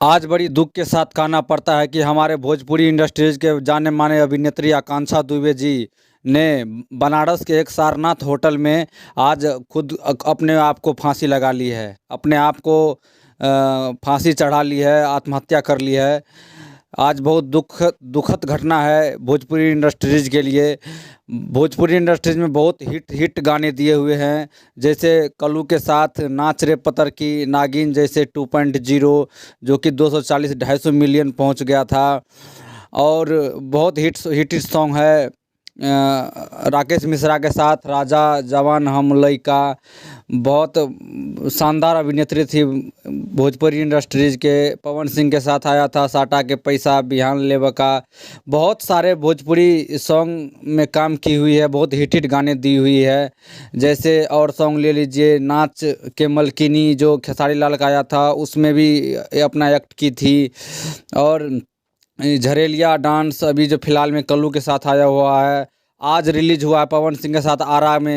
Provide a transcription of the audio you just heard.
आज बड़ी दुख के साथ कहना पड़ता है कि हमारे भोजपुरी इंडस्ट्रीज के जाने माने अभिनेत्री आकांक्षा दुबे जी ने बनारस के एक सारनाथ होटल में आज खुद अपने आप को फांसी लगा ली है। अपने आप को फांसी चढ़ा ली है, आत्महत्या कर ली है। आज बहुत दुखद घटना है भोजपुरी इंडस्ट्रीज के लिए। भोजपुरी इंडस्ट्रीज में बहुत हिट गाने दिए हुए हैं, जैसे कल्लू के साथ नाच रे पतर की, नागिन जैसे 2.0 जो कि 240-250 मिलियन पहुंच गया था। और बहुत हिट सॉन्ग है राकेश मिश्रा के साथ राजा जवान हम लइका। बहुत शानदार अभिनेत्री थी भोजपुरी इंडस्ट्रीज के। पवन सिंह के साथ आया था साटा के पैसा, बिहान लेब का। बहुत सारे भोजपुरी सॉन्ग में काम की हुई है, बहुत हिट गाने दी हुई है। जैसे और सॉन्ग ले लीजिए नाच के मलकिनी जो खेसारी लाल का आया था, उसमें भी अपना एक्ट की थी। और झरेलिया डांस अभी जो फिलहाल में कल्लू के साथ आया हुआ है, आज रिलीज हुआ है पवन सिंह के साथ आरा में।